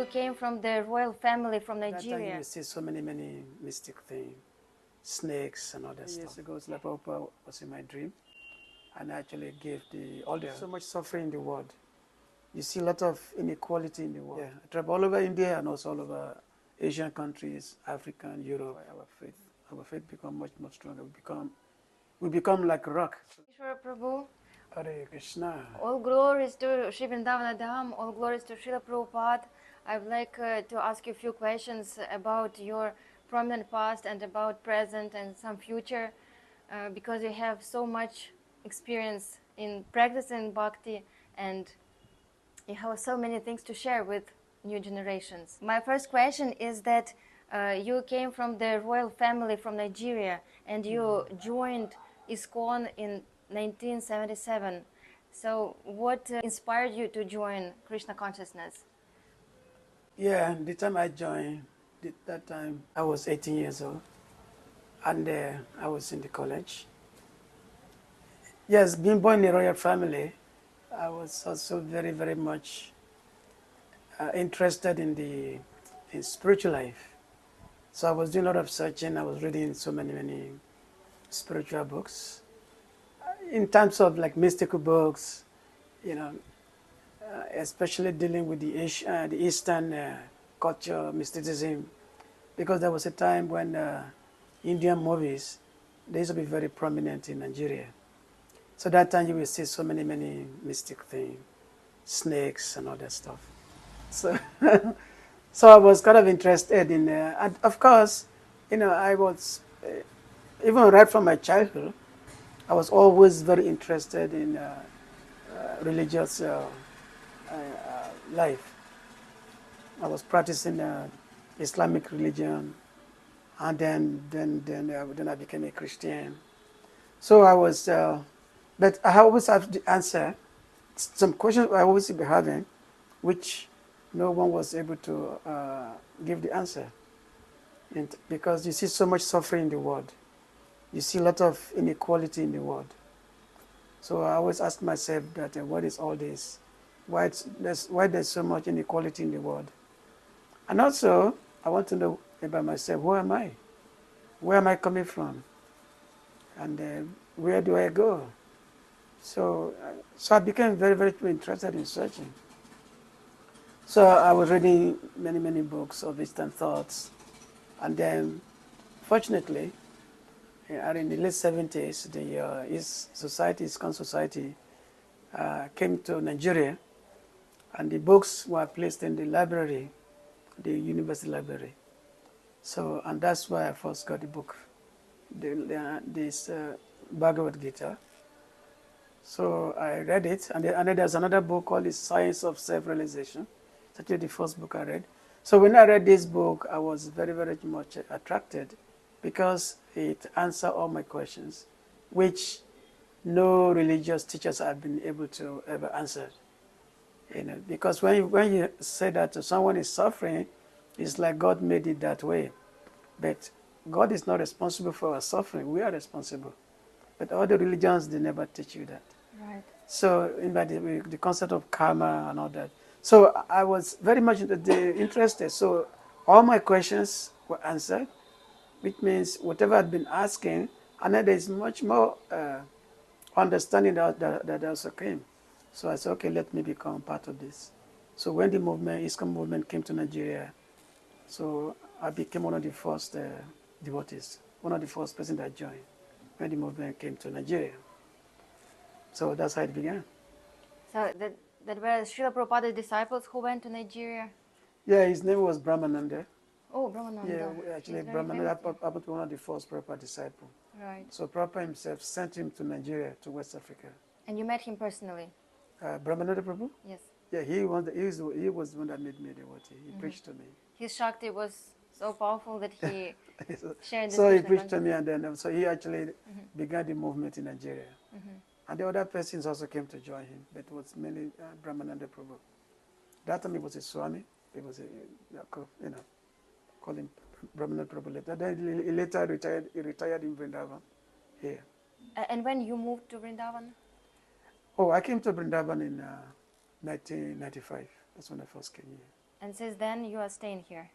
you came from the royal family from Nigeria. That time you see so many mystic things, snakes and all that stuff. Years ago, Srila Prabhupada was in my dream, and I actually gave so much suffering in the world. You see a lot of inequality in the world. Yeah, I travel all over India and also all over Asian countries, Africa and Europe. Our faith become much more stronger. We become like a rock. Ishwara Prabhu. Hare Krishna. All glories to Sri Vrindavana Dham, all glories to Srila Prabhupada. I would like to ask you a few questions about your prominent past and about present and some future, because you have so much experience in practicing bhakti and you have so many things to share with new generations. My first question is that you came from the royal family from Nigeria and you joined ISKCON in 1977. So what inspired you to join Krishna consciousness? Yeah, the time I joined, that time I was 18 years old and I was in the college. Yes, being born in a royal family, I was also very much interested in spiritual life. So I was doing a lot of searching. I was reading so many spiritual books. In terms of like mystical books, you know, especially dealing with the Eastern culture, mysticism, because there was a time when Indian movies, they used to be very prominent in Nigeria. So that time you will see so many mystic things, snakes and all that stuff. So, so I was kind of interested in, and of course, I was, even right from my childhood, I was always very interested in religious life. I was practicing Islamic religion, and then I became a Christian. So I was, but I always have the answer. Some questions I always be having, which no one was able to give the answer. And because you see so much suffering in the world. You see a lot of inequality in the world. So I always ask myself that what is all this? Why there's so much inequality in the world? And also, I want to know about myself. Who am I? Where am I coming from? And where do I go? So I became very interested in searching. So I was reading many books of Eastern thoughts. And then, fortunately, in the late 70s, the ISKCON Society came to Nigeria, and the books were placed in the library, the university library. So, and that's why I first got the book, this Bhagavad Gita. So I read it, and then there's another book called The Science of Self-Realization. It's actually the first book I read. So when I read this book, I was very much attracted because it answered all my questions, which no religious teachers have been able to ever answer. Because when you say that someone is suffering, it's like God made it that way. But God is not responsible for our suffering. We are responsible. But other religions, they never teach you that. Right. So in the concept of karma and all that. So I was very much interested. So all my questions were answered, which means whatever I'd been asking, and then there's much more understanding that also came. So I said, okay, let me become part of this. So when the ISKCON movement came to Nigeria, so I became one of the first devotees, one of the first person that joined when the movement came to Nigeria. So that's how it began. So that were Srila Prabhupada's disciples who went to Nigeria? Yeah, his name was Brahmananda. Oh, Brahmananda. Yeah, actually, Brahmananda happened to be one of the first Prabhupada disciples. Right. So Prabhupada himself sent him to Nigeria, to West Africa. And you met him personally? Brahmananda Prabhu? Yes. Yeah, he was the one that made me a devotee. He preached to me. His Shakti was so powerful that he shared this. So he preached to me, and then so he actually began the movement in Nigeria. And the other persons also came to join him, but it was mainly Brahmananda Prabhu. That time he was a Swami. He was called him Brahmananda Prabhu later. Then he later retired. He retired in Vrindavan here. And when you moved to Vrindavan? Oh, I came to Vrindavan in 1995. That's when I first came here. And since then, you are staying here.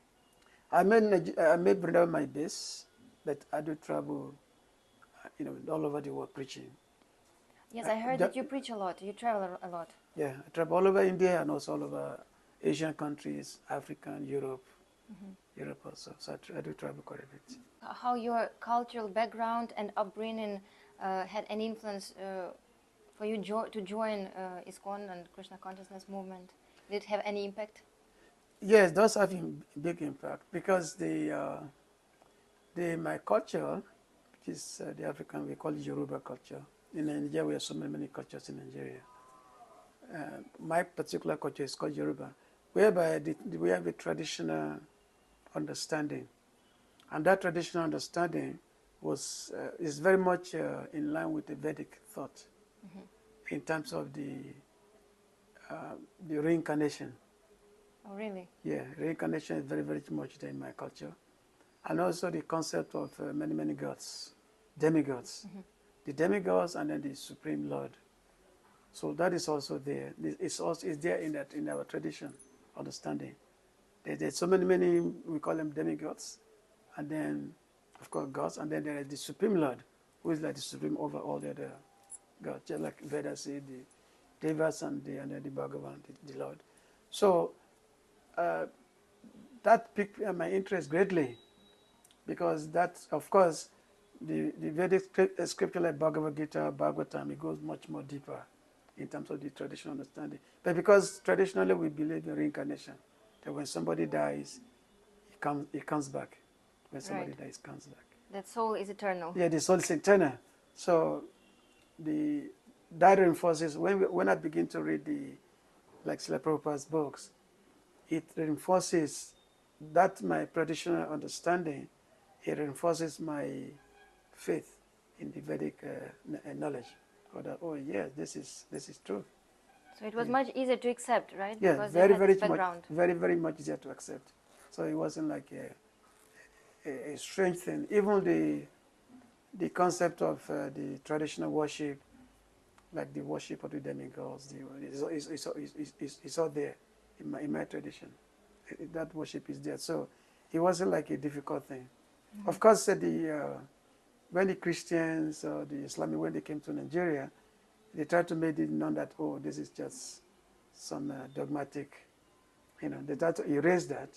I made Vrindavan my base, but I do travel, all over the world preaching. Yes, I heard that you preach a lot. You travel a lot. Yeah, I travel all over India and also all over Asian countries, Africa, Europe, Europe also. So I do travel quite a bit. How your cultural background and upbringing had an influence for you to join ISKCON and Krishna consciousness movement? Did it have any impact? Yes, those have a big impact because my culture, which is the African, we call it Yoruba culture. In Nigeria, we have so many cultures in Nigeria. My particular culture is called Yoruba, whereby we have a traditional understanding. And that traditional understanding is very much in line with the Vedic thought in terms of the reincarnation. Oh, really? Yeah, reincarnation is very, very much there in my culture. And also the concept of many gods, demigods. The demigods and then the Supreme Lord. So that is also there. It's there in our tradition, understanding. There's so many, we call them demigods, and then, of course, gods, and then there is the Supreme Lord, who is like the supreme over all the other gods, just like Vedas say, the Devas and then the Bhagavan, the Lord. So that piqued my interest greatly, because that, of course, the Vedic scripture like Bhagavad Gita, Bhagavatam, it goes much more deeper in terms of the traditional understanding. But because traditionally we believe in reincarnation, that when somebody dies, he comes back. When somebody dies, comes back. That soul is eternal. Yeah, the soul is eternal. So that reinforces, when I begin to read like Srila Prabhupada's books, it reinforces that my traditional understanding, it reinforces my faith in the Vedic knowledge. Or that, oh yes, this is true. So it was much easier to accept, right? Yeah, because very, you had very this background. very much easier to accept. So it wasn't like a strange thing. Even the concept of the traditional worship, like the worship of the demigods, it's all there in my tradition. That worship is there. So it wasn't like a difficult thing. Of course, when the Christians or the Islamic, when they came to Nigeria, they tried to make it known that, oh, this is just some dogmatic, they tried to erase that,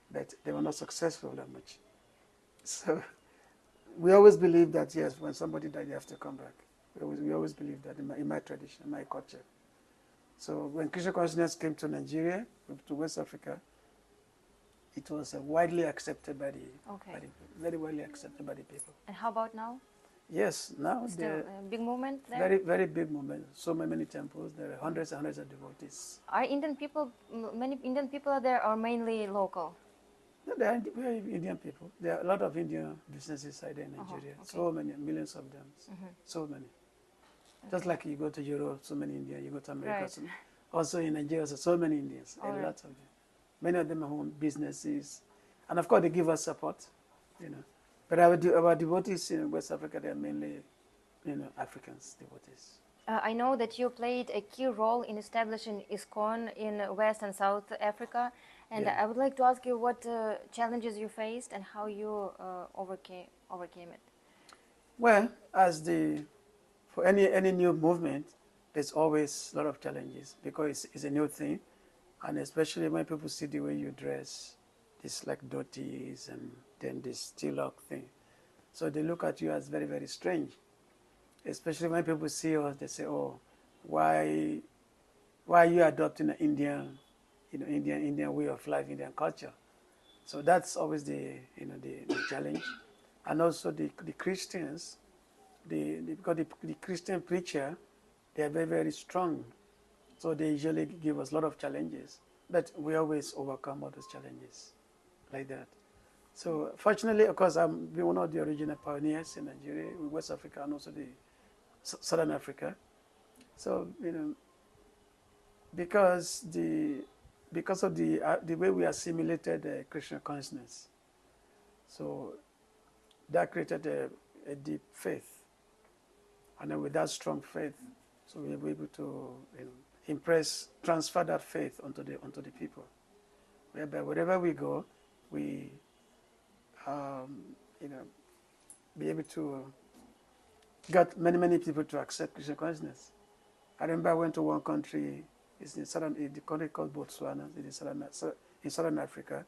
but they were not successful that much. So we always believe that, yes, when somebody died, they have to come back. We always believe that in my tradition, in my culture. So when Krishna consciousness came to Nigeria, to West Africa, it was widely accepted by very widely accepted by the people. And how about now? Yes, now Still a big movement there? Very, very big movement. So many temples. There are hundreds and hundreds of devotees. Are Indian people, many Indian people are there, or mainly local? No, there are Indian people. There are a lot of Indian businesses out there in Nigeria. So many, millions of them. So many. Just like you go to Europe, so many Indians. You go to America, also in Nigeria, so many Indians. A lot of them. Many of them own businesses, and of course they give us support. But our devotees in West Africa, they are mainly, Africans devotees. I know that you played a key role in establishing ISKCON in West and South Africa, and I would like to ask you what challenges you faced and how you overcame it. Well, for any new movement, there's always a lot of challenges because it's a new thing, and especially when people see the way you dress, this like dhotis and then this tilak thing, so they look at you as very, very strange. Especially when people see us, they say, "Oh, why are you adopting an Indian way of life, Indian culture?" So that's always the challenge, and also the Christians, because the Christian preacher, they are very, very strong, so they usually give us a lot of challenges, but we always overcome all those challenges, like that. So fortunately, of course, I'm one of the original pioneers in Nigeria, in West Africa, and also the Southern Africa. So because of the way we assimilated Krishna consciousness, so that created a deep faith, and then with that strong faith, so we were able to transfer that faith onto the people. whereby wherever we go, we, you know, be able to get many people to accept Krishna consciousness. I remember I went to one country, it's in the country called Botswana, in southern Africa.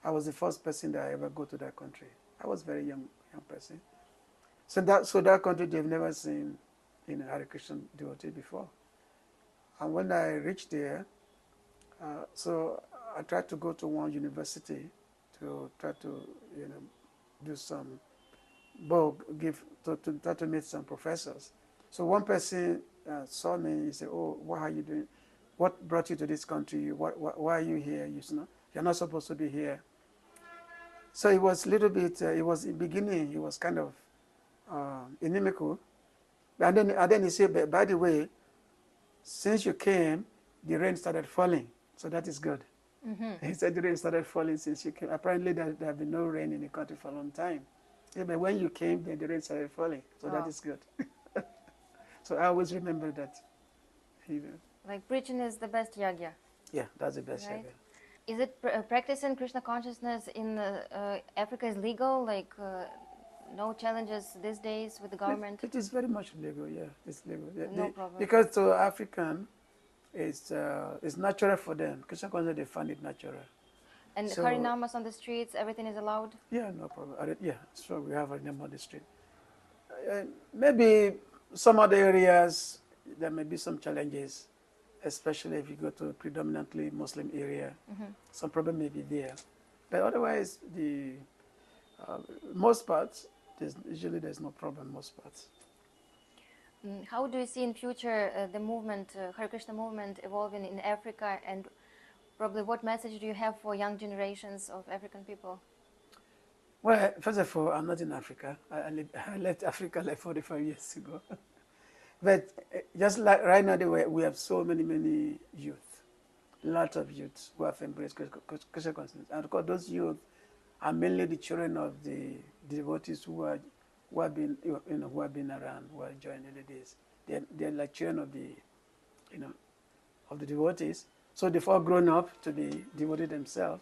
I was the first person that I ever go to that country. I was a very young person. So that country, they've never seen, Hare Krishna devotee before. And when I reached there, so I tried to go to one university to try to, do some, to try to meet some professors. So one person saw me. He said, "Oh, what are you doing? What brought you to this country? Why are you here? You're not supposed to be here." So it was a little bit. It was in the beginning. It was kind of inimical. And then he said, "By the way, since you came, the rain started falling. So that is good." Mm-hmm. He said the rain started falling since you came. Apparently, there have been no rain in the country for a long time. Yeah, but when you came, then the rain started falling. So that is good. So I always remember that. Like preaching is the best yagya. Yeah, that's the best yagya. Is it practicing Krishna consciousness in Africa is legal? Like no challenges these days with the government? It is very much legal. Yeah, it's legal. No problem. Because to African, it's natural for them. Krishna consciousness, they find it natural. And so, Harinamas on the streets, everything is allowed? Yeah, no problem. Yeah, sure, we have Harinam on the street. Maybe some other areas, there may be some challenges, especially if you go to a predominantly Muslim area. Mm-hmm. Some problem may be there. But otherwise, most parts, there's no problem, most parts. How do you see in future the movement, Hare Krishna movement evolving in Africa, and probably what message do you have for young generations of African people? Well, first of all, I'm not in Africa. I left Africa like 45 years ago. But just like right now, we have so many youth, lots of youth who have embraced Krishna consciousness. And of course, those youth are mainly the children of the devotees who have been around, who are joined in the days. They're like children of the devotees. So they've all grown up to be devotees themselves,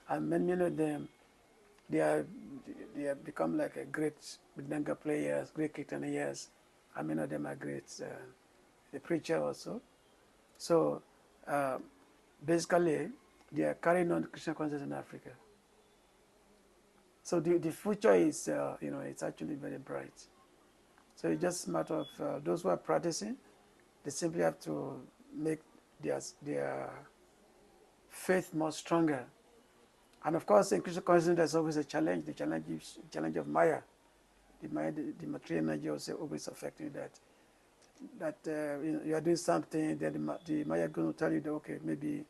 and many of them, they have become like a great Mridanga players, great kirtaniyas, and many of them are great the preacher also. So basically, they are carrying on Krishna consciousness in Africa. So the future is, it's actually very bright. So it's just a matter of those who are practicing, they simply have to make their faith more stronger. And of course, in Krishna consciousness, there's always a challenge. The challenge of Maya. The material energy also always affecting that you are doing something, then the Maya is going to tell you that, okay, maybe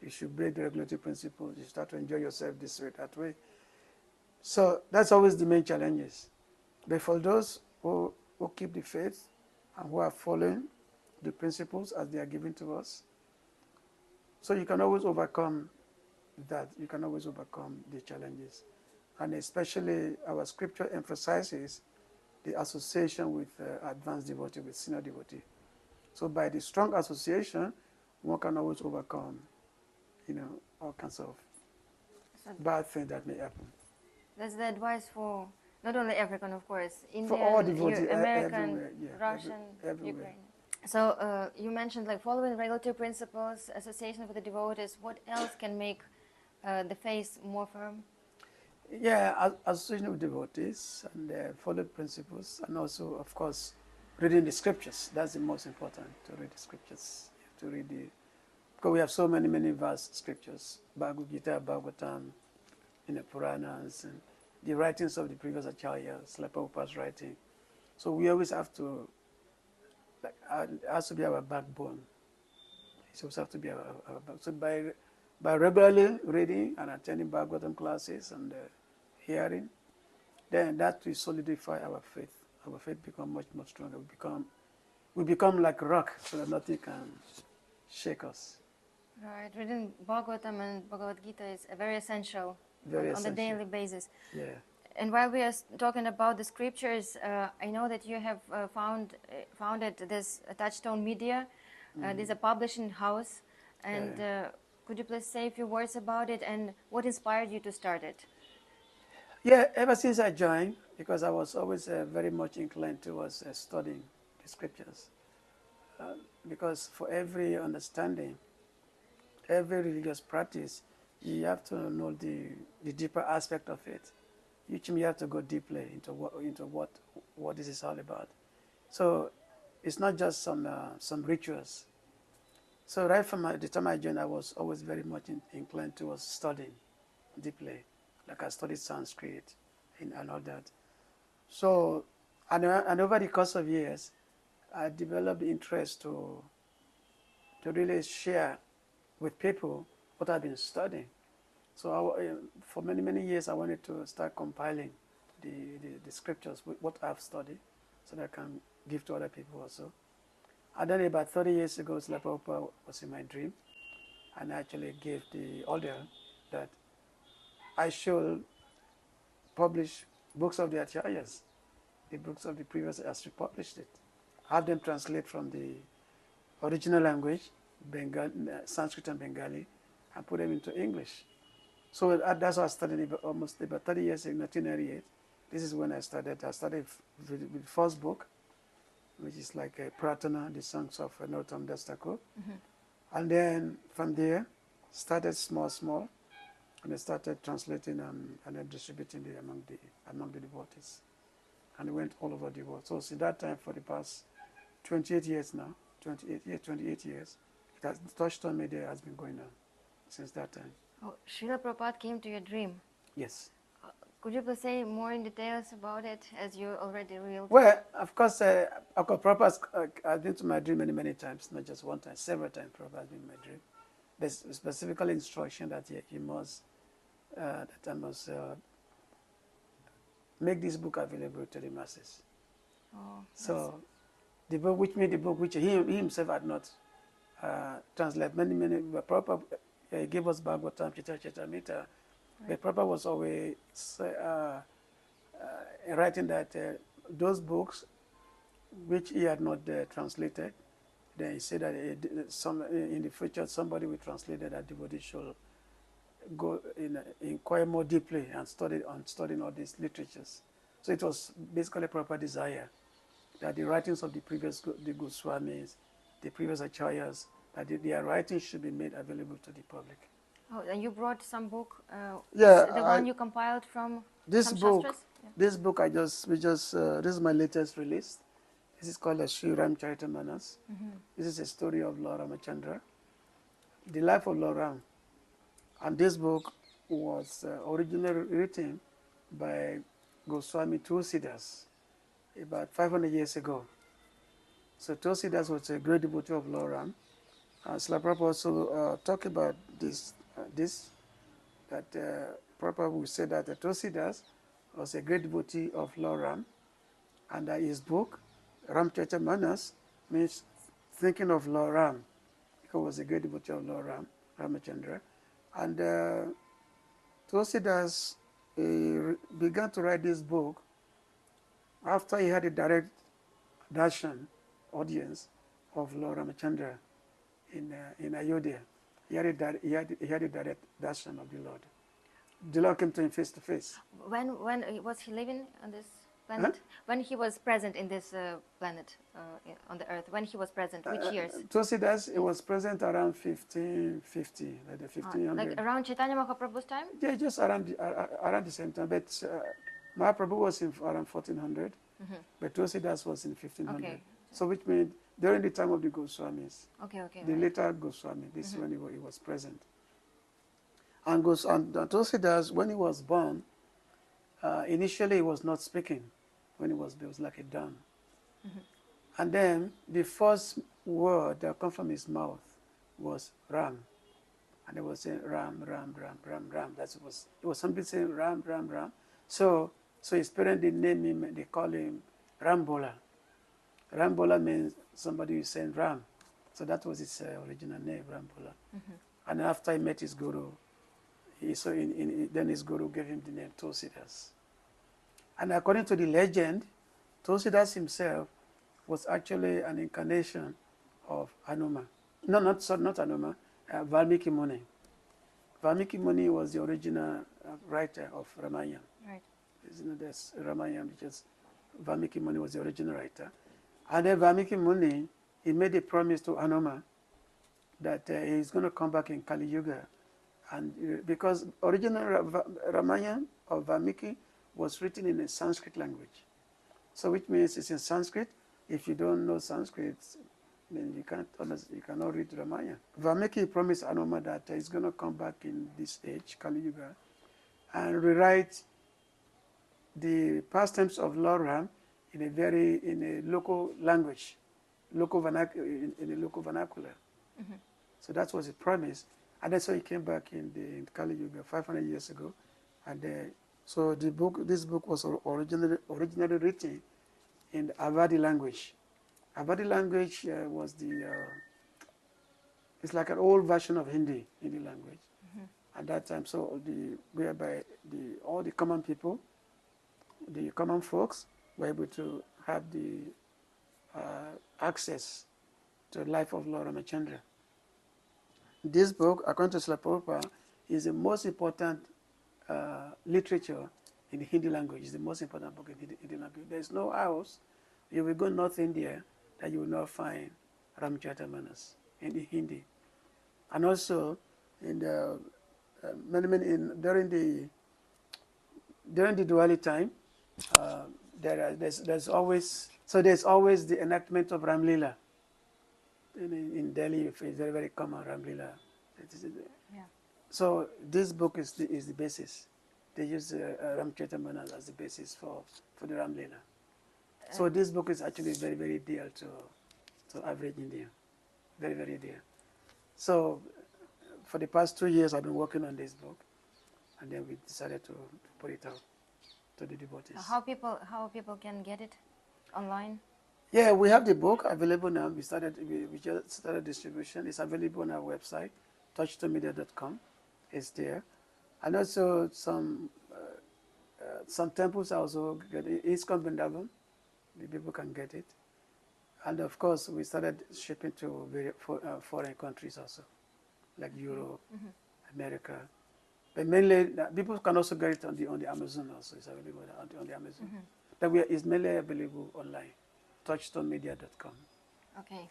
you should break the regulatory principles, you start to enjoy yourself this way, that way. So that's always the main challenges. But for those who keep the faith and who are following the principles as they are given to us, so you can always overcome that. You can always overcome the challenges. And especially our scripture emphasizes the association with advanced devotee, with senior devotee. So by the strong association, one can always overcome, all kinds of bad things that may happen. That's the advice for not only African, of course, Indian, for all devotees, American, Russian, Ukrainian. So you mentioned like following regulatory principles, association with the devotees. What else can make the faith more firm? Yeah, association with devotees and follow principles, and also, of course, reading the scriptures. That's the most important, to read the scriptures. To read because we have so many vast scriptures, Bhagavad Gita, Bhagavatam, Puranas, and the writings of the previous acharyas, like Prabhupada's writing. So we always have to, it has to be our backbone. It always have to be our backbone. So by regularly reading and attending Bhagavatam classes and hearing, then that will solidify our faith. Our faith becomes much more stronger. We become like rock, so that nothing can shake us. Right, reading Bhagavatam and Bhagavad Gita is very essential. On the daily basis. Yeah. And while we are talking about the scriptures, I know that you have founded this Touchstone Media. This is a publishing house, and Could you please say a few words about it and what inspired you to start it? Yeah, ever since I joined, because I was always very much inclined towards studying the scriptures. Because for every understanding, every religious practice, you have to know the deeper aspect of it. You have to go deeply into what this is all about. So it's not just some rituals. So right from the time I joined, I was always very much inclined towards studying deeply. Like I studied Sanskrit and all that. So, and over the course of years, I developed interest to really share with people what I've been studying. So for many, many years, I wanted to start compiling the scriptures with what I've studied so that I can give to other people also. And then about 30 years ago, Srila Prabhupada was in my dream and actually gave the order that I should publish books of the acharyas, the books of the previous as we published it, have them translate from the original language, Sanskrit and Bengali, and put them into English. So that's what I started almost about 30 years in 1998. This is when I started. I started with the first book, which is like a Pratana, the songs of Narottam Das Thakur. And then from there, started small, and I started translating and then distributing it among the devotees. And it went all over the world. So since that time, for the past 28 years now, 28 years, Touchstone Media has been going on since that time. Oh, Srila Prabhupada came to your dream. Yes. Could you please say more in details about it, as you already revealed? Well, of course, Prabhupada has been to my dream many, many times, not just one time, several times Prabhupada has been in my dream. There's specifical instruction that he must, that I must make this book available to the masses. Oh, So the book which he himself had not translated many, but Prabhupada gave us Bhagavatam, Charitamrita. But Prabhupada was always writing that those books which he had not translated, then he said that in the future somebody will translate that devotee should go inquire more deeply and studying all these literatures. So it was basically Prabhupada's desire that the writings of the Goswamis, the previous acharyas, that their writings should be made available to the public. Oh, and you brought some book. Yeah, the one you compiled from this some book. shastras? Yeah. This book this is my latest release. This is called Srila Ramcharitmanas. This is a story of Lord Ramachandra, the life of Lord Ram. And this book was originally written by Goswami Tulsidas about 500 years ago. So Tulsidas was a great devotee of Lord Ram. Srila Prabhupada also talked about this, that Prabhupada would say that Tulsidas was a great devotee of Lord Ram, and his book, Ramcharitmanas, means thinking of Lord Ram, because he was a great devotee of Lord Ram, Ramachandra. And Tulsidas began to write this book after he had a direct darshan audience of Lord Ramachandra in Ayodhya. He had a direct darshan of the Lord. The Lord came to him face to face. When was he living on this planet? Huh? When he was present in this planet on the earth? When he was present? Which years? Tulsidas, it was present around 1550, like the 1500. Like around Chaitanya Mahaprabhu's time? Yeah, just around the same time. But Mahaprabhu was in around 1400, but Tulsidas was in 1500. Okay. So which means during the time of the Goswamis, Okay. the later Goswami, this is when he was present. And Tulsidas, when he was born, initially he was not speaking. When he was like a dumb. And then the first word that came from his mouth was Ram. And he was saying Ram, Ram, Ram, Ram, Ram. It was somebody saying Ram, Ram, Ram. So his parents, they name him, they call him Rambola. Rambola means somebody who is saying Ram. So that was his original name, Rambola. And after he met his guru, then his guru gave him the name Tulsidas. And according to the legend, Tulsidas himself was actually an incarnation of Hanuman. No, not Hanuman, Valmiki Muni. Valmiki Muni was the original writer of Ramayana. Right. There's Ramayana, which is Valmiki Muni was the original writer. And then Valmiki Muni, he made a promise to Hanuma that he's going to come back in Kali Yuga. And because original Ramayana of Valmiki was written in a Sanskrit language. So which means it's in Sanskrit. If you don't know Sanskrit, then you cannot read Ramayana. Valmiki promised Hanuma that he's going to come back in this age, Kali Yuga, and rewrite the pastimes of Lord Ram in a local language, in a local vernacular. Mm-hmm. So that was a promise, and that's why he came back in Kali Yuga 500 years ago, and so this book was originally written in the Awadhi language. Awadhi language was it's like an old version of Hindi language. Mm-hmm. At that time. So whereby all the common people, the common folks, were able to have the access to the life of Lord Ramachandra. This book, according to Srila Prabhupada, is the most important literature in the Hindi language. It's the most important book in Hindi language. There's no house, you will go North India, that you will not find Ramcharitmanas in the Hindi. And also, in the during the Diwali time, there's always the enactment of Ram Leela. In Delhi, it's very, very common, Ram Leela. Yeah. So this book is the basis. They use Ramcharitmanas as the basis for the Ram Leela. So this book is actually very, very dear to average Indian. Very, very dear. So for the past 2 years, I've been working on this book, and then we decided to put it out to the devotees. How people can get it online? Yeah, we have the book available now. We just started distribution. It's available on our website, touchstonemedia.com. It's there, and also some temples also get it. ISKCON Vrindavan, the people can get it, and of course we started shipping to foreign countries also, like Europe, mm-hmm. America. But mainly, people can also get it on the Amazon also. It's available on the Amazon. Mm-hmm. But it's mainly available online, touchstonemedia.com. Okay,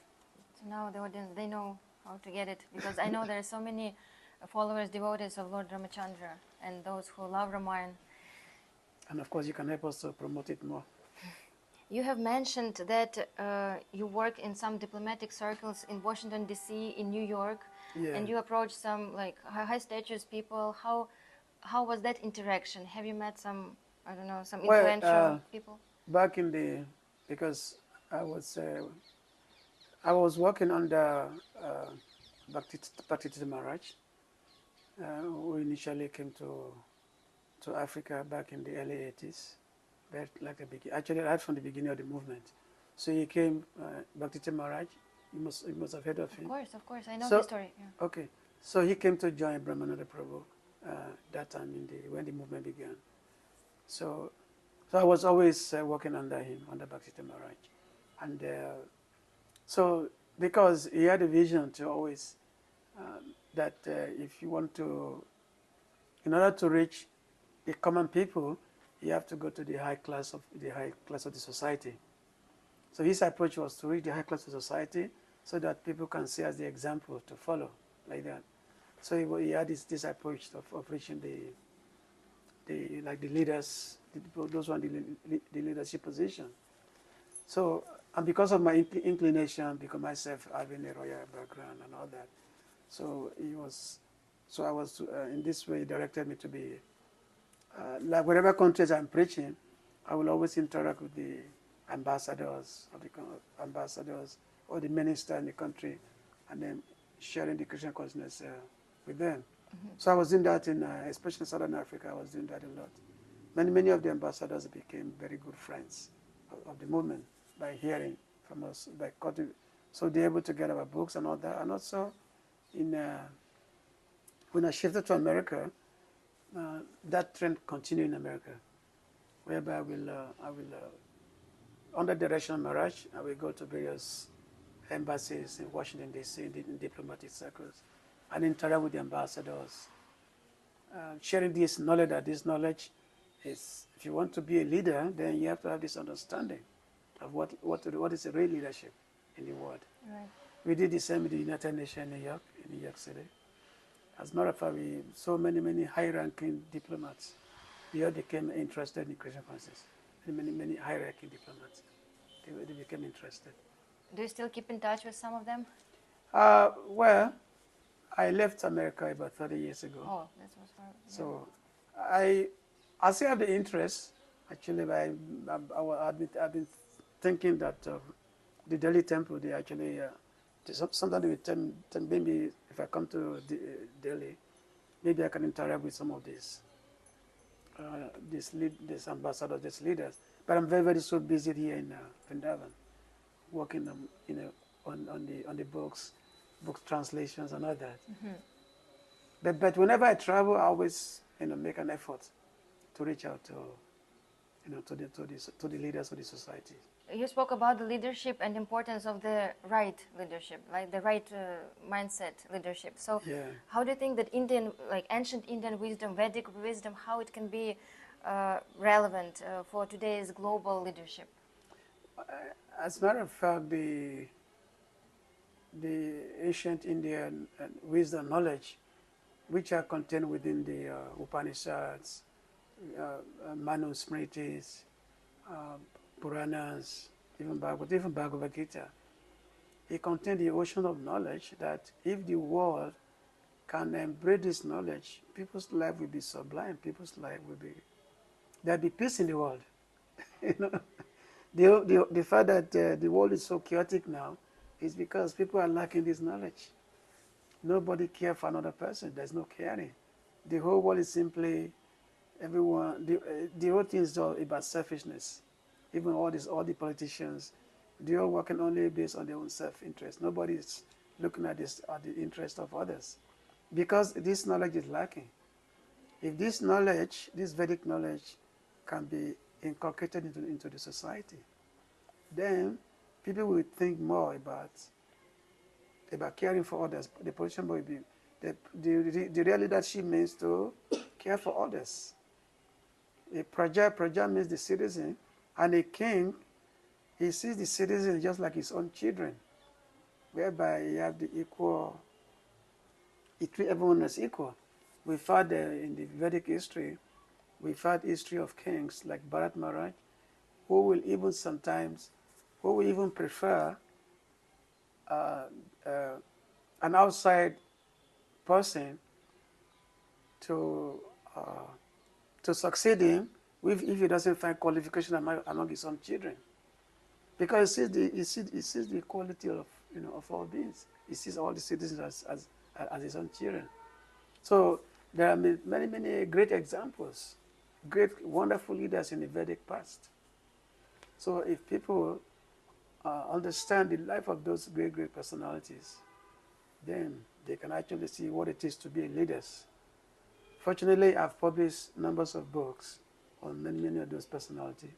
so now the audience, they know how to get it, because I know there are so many followers, devotees of Lord Ramachandra, and those who love Ramayana. And of course, you can help us to promote it more. You have mentioned that you work in some diplomatic circles in Washington, D.C., in New York, yeah. And you approach some like high status people. How was that interaction? Have you met some, I don't know, some influential people? Back because I was working under Bhakti Maharaj, who initially came to Africa back in the early 80s. Actually, right from the beginning of the movement. So he came, Bhakti Maharaj. You must have heard of him. Of course, I know his story. Yeah. Okay, so he came to join Brahmananda Prabhu that time when the movement began. So I was always working under him, under Bhakti Maharaj, and so because he had a vision to always that if you want to, in order to reach the common people, you have to go to the high class of the society. So his approach was to reach the high class of society so that people can see as the example to follow, like that. So he had this approach of reaching the leaders, those who are in the leadership position. So, and because of my inclination, because myself having a royal background and all that, so I was in this way, he directed me to be like wherever countries I'm preaching, I will always interact with the ambassadors or the minister in the country, and then sharing the Christian consciousness with them. Mm-hmm. So I was doing that especially in Southern Africa. I was doing that a lot. Many of the ambassadors became very good friends of the movement by hearing from us, so they're able to get our books and all that. And also, when I shifted to America, that trend continued in America, whereby I will under the direction of Maharaj, I will go to various embassies in Washington, D.C., in diplomatic circles, and interact with the ambassadors sharing this knowledge, that this knowledge is, if you want to be a leader, then you have to have this understanding of what is a real leadership in the world. Right. We did the same with the United Nations in New York City. As a matter of fact, so many high-ranking diplomats, they all became interested in Christian consciousness. Many high-ranking diplomats, they became interested. Do you still keep in touch with some of them? Well, I left America about 30 years ago. Oh, that was far. Yeah. So I still have the interest. Actually, I've been thinking that the Delhi temple, they actually, sometimes they will tell maybe if I come to Delhi, maybe I can interact with some of these ambassadors, these leaders. But I'm very so busy here in Vrindavan, working on the books translations and all that. Mm-hmm. But whenever I travel, I always make an effort to reach out to the leaders of the society. You spoke about the leadership and importance of the right leadership, like the right mindset leadership. So, yeah. How do you think that ancient Indian wisdom, Vedic wisdom, how it can be relevant for today's global leadership? As a matter of fact, the ancient Indian wisdom knowledge, which are contained within the Upanishads, Manusmritis, Puranas, even Bhagavad Gita, it contains the ocean of knowledge that if the world can embrace this knowledge, people's life will be sublime. People's life will be, there'll be peace in the world. The fact that the world is so chaotic now is because people are lacking this knowledge. Nobody cares for another person. There's no caring. The whole world is simply everyone. The whole thing is all about selfishness. Even all the politicians, they are working only based on their own self-interest. Nobody is looking at the interest of others, because this knowledge is lacking. If this knowledge, this Vedic knowledge, can be inculcated into the society, then people will think more about caring for others. The position will be the real leadership means to care for others. A praja means the citizen, and a king, he sees the citizen just like his own children, whereby you have the equal. He treats everyone as equal. We found in the Vedic history, we found history of kings like Bharat Maharaj, who will even prefer an outside person to succeed him if he doesn't find qualification among his own children, because he sees the equality of all beings. He sees all the citizens as his own children. So there are many great examples, great wonderful leaders in the Vedic past. So if people understand the life of those great personalities, then they can actually see what it is to be leaders. Fortunately, I've published numbers of books on many of those personalities.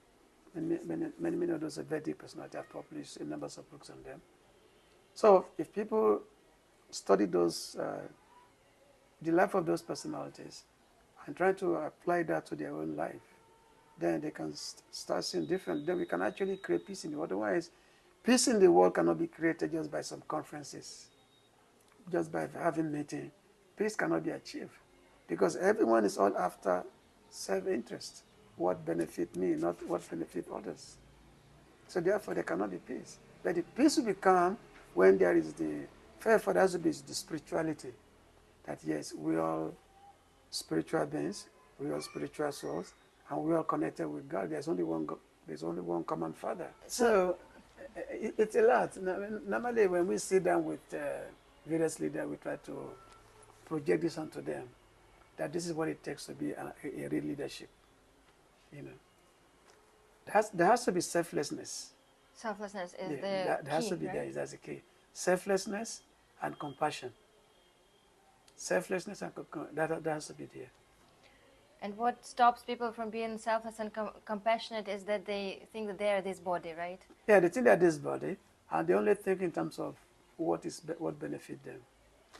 Many of those Vedic personalities. I've published numbers of books on them. So if people study the life of those personalities and try to apply that to their own life, then they can start seeing different. Then we can actually create peace in the world. Otherwise, peace in the world cannot be created just by some conferences, just by having meetings. Peace cannot be achieved, because everyone is all after self-interest. What benefit me, not what benefit others. So therefore, there cannot be peace. But the peace will become when there is first there has to be the spirituality. That yes, we are all spiritual beings, we are spiritual souls, and we are connected with God. There's only one common Father. So it's a lot. Normally, when we sit down with various leaders, we try to project this onto them, that this is what it takes to be a real leadership. There has to be selflessness. Selflessness is the that has key, to be right? there. That's the key. Selflessness and compassion. Selflessness and that has to be there. And what stops people from being selfless and compassionate is that they think that they are this body, right? Yeah, they think they're this body, and they only think in terms of what benefits them.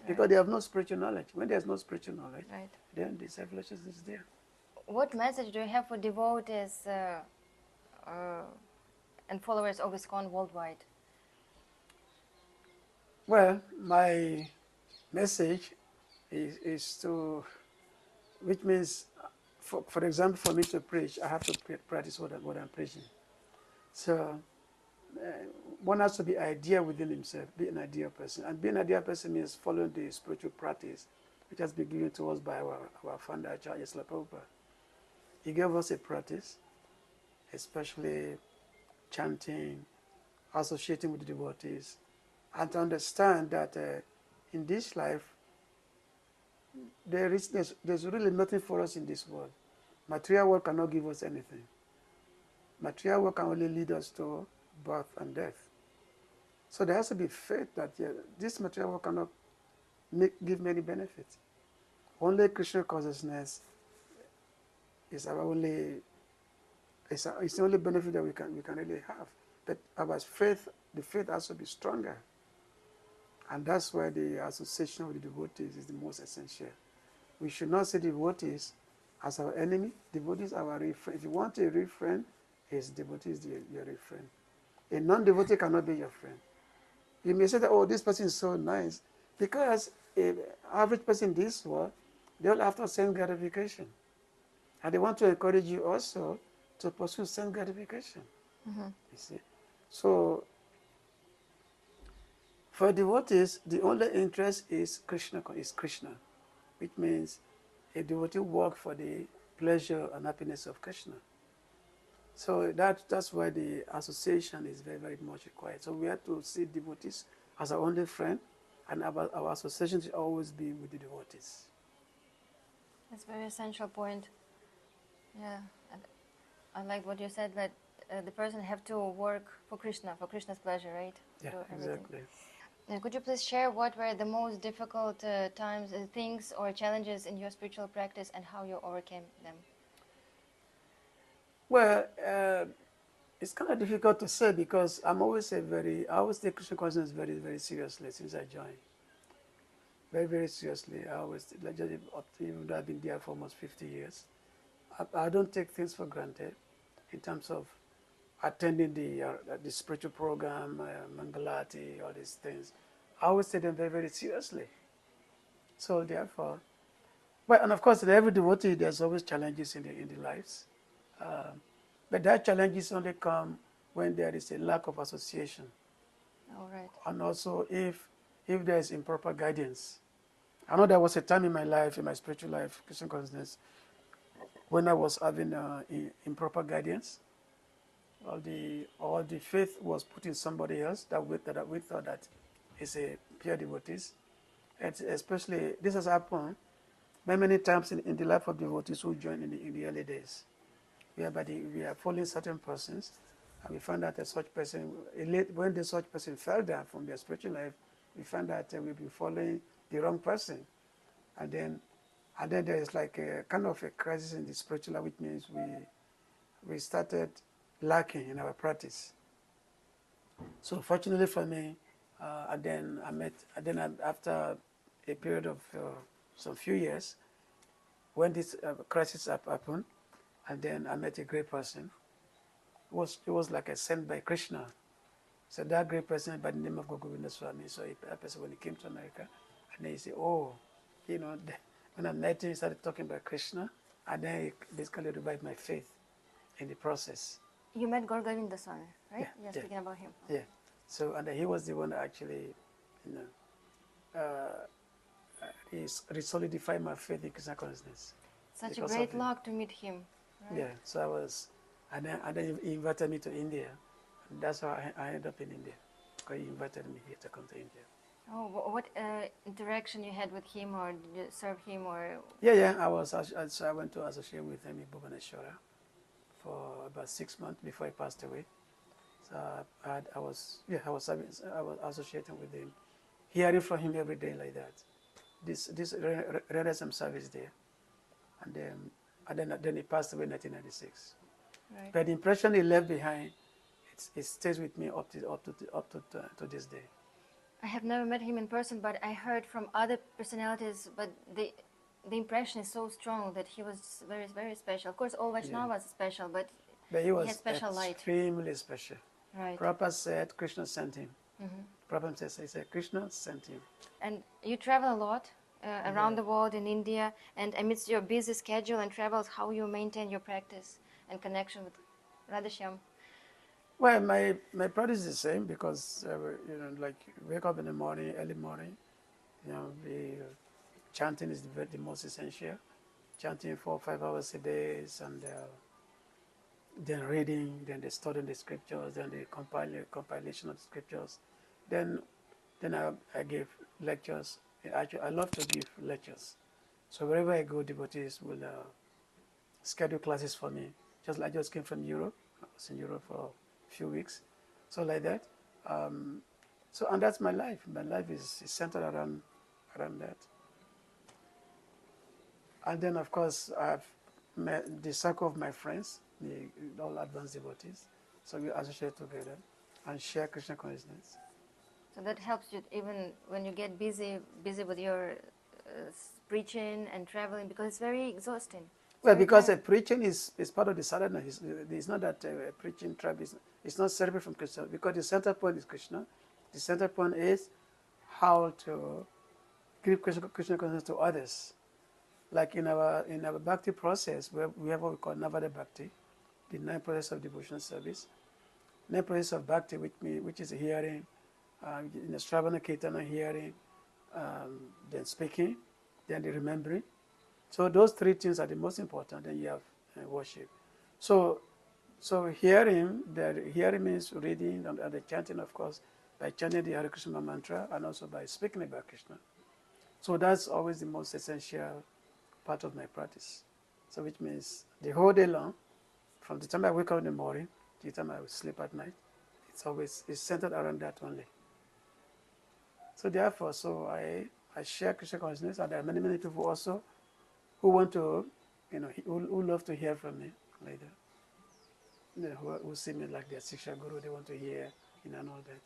because they have no spiritual knowledge. When there's no spiritual knowledge, Right. then the selflessness is there. What message do you have for devotees and followers of ISKCON worldwide? Well, my message is to, which means, for example, for me to preach, I have to practice what I'm preaching. So one has to be ideal within himself, be an ideal person. And being an ideal person means following the spiritual practice which has been given to us by our founder, acharyas like Prabhupada. He gave us a practice, especially chanting, associating with the devotees, and to understand that in this life, there's really nothing for us in this world. Material world cannot give us anything. Material world can only lead us to birth and death. So there has to be faith that this material world cannot give many benefits. Only Krishna consciousness is our only, it's the only benefit that we can really have. But our faith, the faith has to be stronger. And that's why the association with the devotees is the most essential. We should not see devotees as our enemy. Devotees are our real friend. If you want a real friend, his devotees your real friend. A non-devotee cannot be your friend. You may say that, oh, this person is so nice, because an average person in this world, they all have to sense gratification. And they want to encourage you also to pursue sense gratification. You see? So, for devotees, the only interest is Krishna, which means a devotee works for the pleasure and happiness of Krishna. So that's why the association is very, very much required. So we have to see devotees as our only friend, and our association should always be with the devotees. That's a very essential point. Yeah, and I like what you said, that the person have to work for Krishna's pleasure, right? Yeah, exactly. Could you please share what were the most difficult things or challenges in your spiritual practice and how you overcame them? Well, it's kind of difficult to say, because I always take Krishna consciousness very, very seriously since I joined. Very, very seriously. I always, even though I've been there for almost 50 years, I don't take things for granted in terms of attending the spiritual program, Mangalati, all these things. I always take them very, very seriously. So therefore, well, and of course, in every devotee, there's always challenges in the lives. But that challenges only come when there is a lack of association. All right. And also if there is improper guidance. I know there was a time in my life, in my spiritual life, Christian consciousness, when I was having improper guidance. All the faith was put in somebody else that we thought that is a pure devotees. And especially, this has happened many times in the life of devotees who joined in the early days. We are following certain persons, and we found that such person, when the such person fell down from their spiritual life, we found that we've been following the wrong person. And then there is like a kind of a crisis in the spiritual life, which means we started lacking in our practice. So fortunately for me, after a period of some few years, when this crisis happened, and then I met a great person. It was like a sent by Krishna. So that great person by the name of Govinda Swami. So that person, when he came to America, and then he said, oh, when I met him, he started talking about Krishna, and then he basically revived my faith in the process. You met Govinda Swami, right? Yeah, You're speaking about him. Yeah. So, and he was the one that actually, he solidified my faith in Krishna consciousness. Such a great luck to meet him. Right? Yeah, so I was, and then he invited me to India, and that's how I ended up in India. Because he invited me here to come to India. Oh, what interaction you had with him, or did you serve him, or? Yeah, I went to associate with him in Ishwara for about 6 months before he passed away. So I was associating with him, hearing from him every day like that. This rendered some service there, and then he passed away in 1996. Right. But the impression he left behind, it stays with me up to this day. I have never met him in person, but I heard from other personalities, but the impression is so strong that he was very, very special. Of course, all Vaishnavas are special, but he he was had special light. extremely special. Right. Prabhupada said Krishna sent him. Prabhupada said Krishna sent him. And you travel a lot around the world in India, and amidst your busy schedule and travels, how you maintain your practice and connection with Radhashyam? Well, my practice is the same because like wake up in the morning, early morning, chanting is the most essential. Chanting 4 or 5 hours a day, and then reading, then the studying the scriptures, then the compilation of the scriptures. Then I give lectures. Actually, I love to give lectures. So wherever I go, devotees will schedule classes for me. I just came from Europe. I was in Europe for a few weeks. So like that. And that's my life. My life is centered around that. And then, of course, I've met the circle of my friends, all advanced devotees. So we associate together and share Krishna consciousness. So that helps you even when you get busy with your preaching and traveling, because it's very exhausting. Well, because preaching is part of the sadhana. It's not that preaching tribe it's not separate from Krishna, because the center point is Krishna. The center point is how to give Krishna consciousness to others. Like in our bhakti process, where we have what we call Navada Bhakti, the 9 process of devotional service. 9 process of bhakti, which is hearing, Shravana Kirtana, hearing, then speaking, then the remembering. So those 3 things are the most important. Then you have worship. So hearing means reading and the chanting, of course, by chanting the Hare Krishna mantra and also by speaking about Krishna. So that's always the most essential part of my practice. So which means the whole day long, from the time I wake up in the morning to the time I sleep at night, it's centered around that only. So therefore, I share Krishna consciousness, and there are many people also who want to, who love to hear from me later. Who see me like their Siksha Guru, they want to hear, and all that.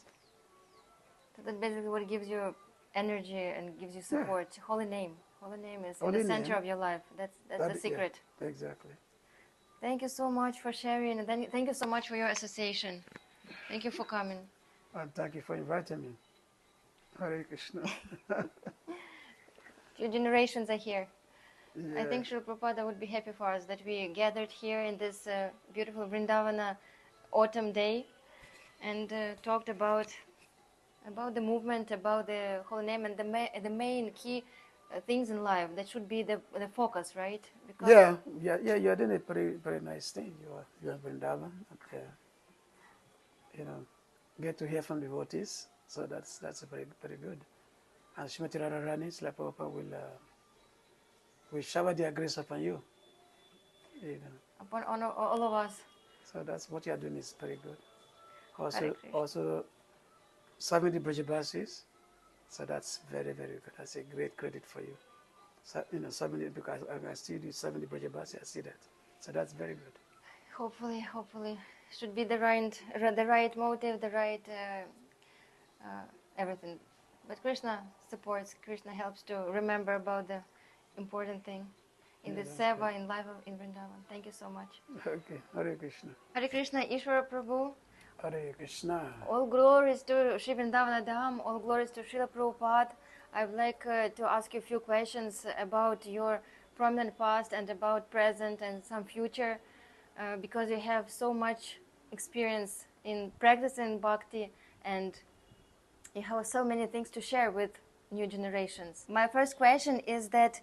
So that basically what gives you energy and gives you support. Yeah. Holy name is in the center of your life. That's the secret. Yeah, exactly. Thank you so much for sharing, and thank you so much for your association. Thank you for coming. And thank you for inviting me. Hare Krishna. Few generations are here. Yeah. I think Srila Prabhupada would be happy for us that we gathered here in this beautiful Vrindavana autumn day and talked about the movement, about the holy name, and the main key things in life that should be the focus, right? Because you're doing a very nice thing. You are Vrindavan, and get to hear from devotees. So that's very good. And Srimati Radharani, Srila Prabhupada will shower their grace upon you. Upon all of us. So that's what you are doing is very good. Also serving the Brajabasis. So that's very good. That's a great credit for you. So, serving it, because I see you serving the Brajabasi, I see that. So that's very good. Hopefully, should be the right motive, the right everything. But Krishna supports. Krishna helps to remember about the important thing in the seva, in life in Vrindavan. Thank you so much. Okay, Hare Krishna. Hare Krishna, Ishwara Prabhu. Hare Krishna. All glories to Sri Vrindavana Dham, all glories to Srila Prabhupada. I would like to ask you a few questions about your prominent past and about present and some future, because you have so much experience in practicing bhakti and you have so many things to share with new generations. My first question is that